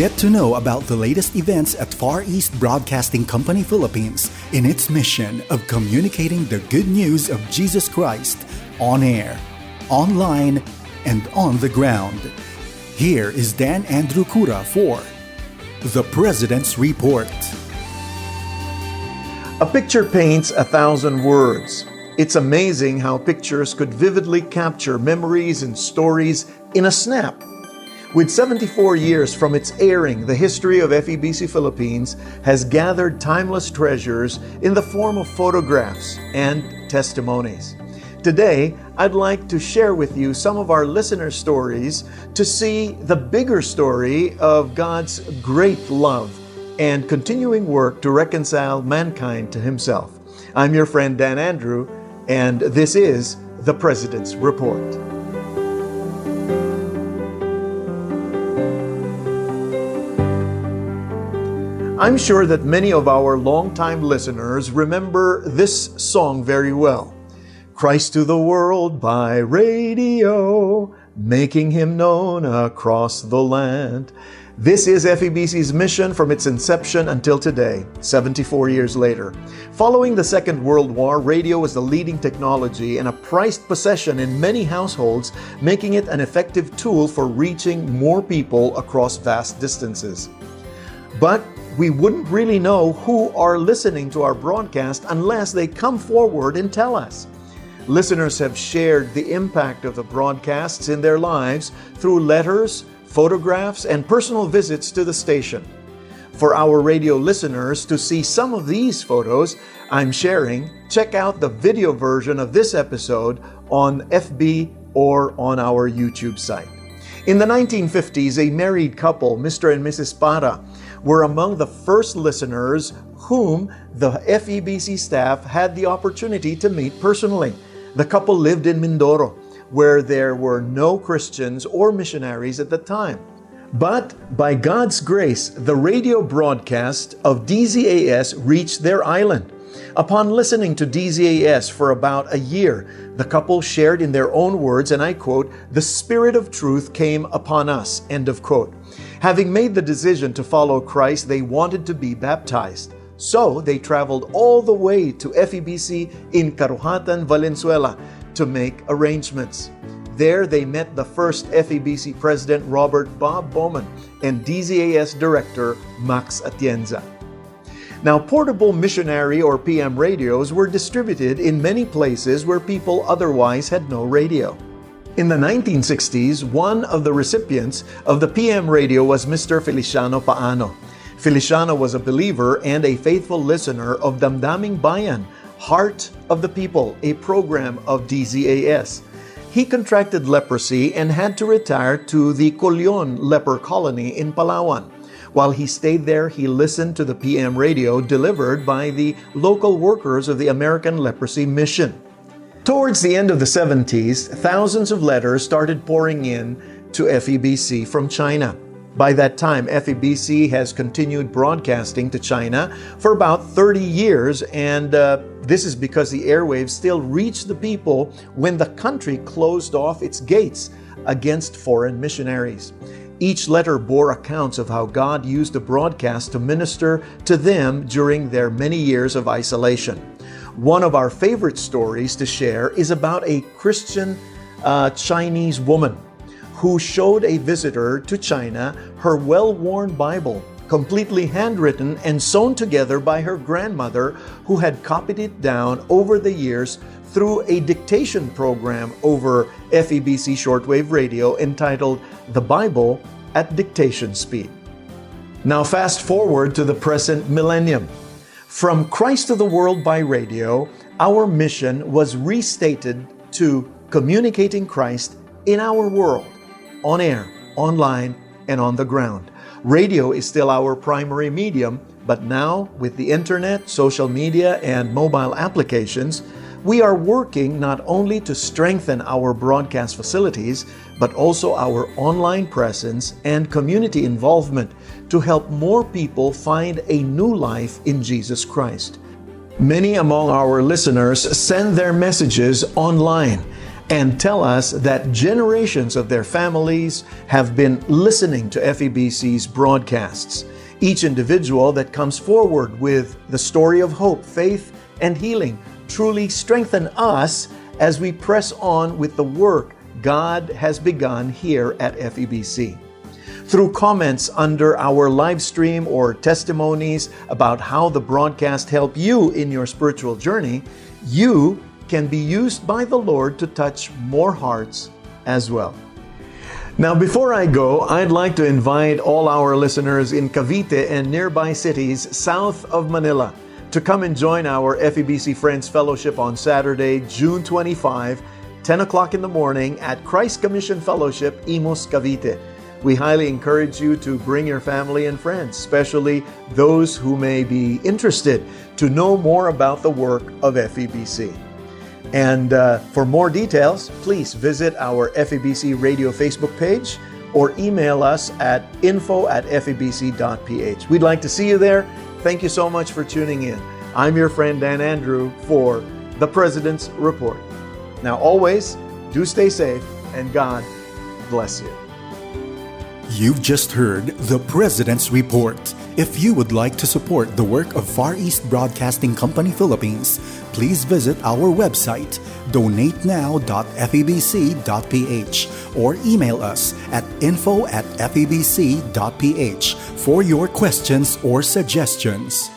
Get to know about the latest events at Far East Broadcasting Company Philippines in its mission of communicating the good news of Jesus Christ on air, online, and on the ground. Here is Dan Andrew Cura for The President's Report. A picture paints 1,000 words. It's amazing how pictures could vividly capture memories and stories in a snap. With 74 years from its airing, the history of FEBC Philippines has gathered timeless treasures in the form of photographs and testimonies. Today, I'd like to share with you some of our listener stories to see the bigger story of God's great love and continuing work to reconcile mankind to Himself. I'm your friend Dan Andrew, and this is The President's Report. I'm sure that many of our longtime listeners remember this song very well. Christ to the world by radio, making Him known across the land. This is FEBC's mission from its inception until today, 74 years later. Following the Second World War, radio was the leading technology and a prized possession in many households, making it an effective tool for reaching more people across vast distances. But we wouldn't really know who are listening to our broadcast unless they come forward and tell us. Listeners have shared the impact of the broadcasts in their lives through letters, photographs, and personal visits to the station. For our radio listeners to see some of these photos I'm sharing, check out the video version of this episode on FB or on our YouTube site. In the 1950s, a married couple, Mr. and Mrs. Para, were among the first listeners whom the FEBC staff had the opportunity to meet personally. The couple lived in Mindoro, where there were no Christians or missionaries at the time. But by God's grace, the radio broadcast of DZAS reached their island. Upon listening to DZAS for about a year, the couple shared in their own words, and I quote, "The Spirit of truth came upon us," end of quote. Having made the decision to follow Christ, they wanted to be baptized. So they traveled all the way to FEBC in Caruhatan, Valenzuela to make arrangements. There they met the first FEBC President Robert Bob Bowman and DZAS Director Max Atienza. Now, portable missionary or PM radios were distributed in many places where people otherwise had no radio. In the 1960s, one of the recipients of the PM radio was Mr. Feliciano Paano. Feliciano was a believer and a faithful listener of Damdaming Bayan, Heart of the People, a program of DZAS. He contracted leprosy and had to retire to the Colyon leper colony in Palawan. While he stayed there, he listened to the PM radio delivered by the local workers of the American Leprosy Mission. Towards the end of the 70s, thousands of letters started pouring in to FEBC from China. By that time, FEBC has continued broadcasting to China for about 30 years, and this is because the airwaves still reached the people when the country closed off its gates against foreign missionaries. Each letter bore accounts of how God used the broadcast to minister to them during their many years of isolation. One of our favorite stories to share is about a Christian Chinese woman who showed a visitor to China her well-worn Bible, completely handwritten and sewn together by her grandmother, who had copied it down over the years through a dictation program over FEBC shortwave radio entitled The Bible at Dictation Speed. Now fast forward to the present millennium. From Christ to the World by radio, our mission was restated to communicating Christ in our world, on air, online, and on the ground. Radio is still our primary medium, but now with the internet, social media, and mobile applications, we are working not only to strengthen our broadcast facilities, but also our online presence and community involvement to help more people find a new life in Jesus Christ. Many among our listeners send their messages online. and tell us that generations of their families have been listening to FEBC's broadcasts. Each individual that comes forward with the story of hope, faith, and healing truly strengthen us as we press on with the work God has begun here at FEBC. Through comments under our live stream or testimonies about how the broadcast helped you in your spiritual journey, you can be used by the Lord to touch more hearts as well. Now, before I go, I'd like to invite all our listeners in Cavite and nearby cities south of Manila to come and join our FEBC Friends Fellowship on Saturday, June 25, 10 o'clock in the morning at Christ Commission Fellowship, Imus, Cavite. We highly encourage you to bring your family and friends, especially those who may be interested to know more about the work of FEBC. And for more details, please visit our FEBC Radio Facebook page or email us at info@febc.ph. We'd like to see you there. Thank you so much for tuning in. I'm your friend Dan Andrew for The President's Report. Now always, do stay safe and God bless you. You've just heard The President's Report. If you would like to support the work of Far East Broadcasting Company Philippines, please visit our website, donatenow.febc.ph, or email us at info@febc.ph for your questions or suggestions.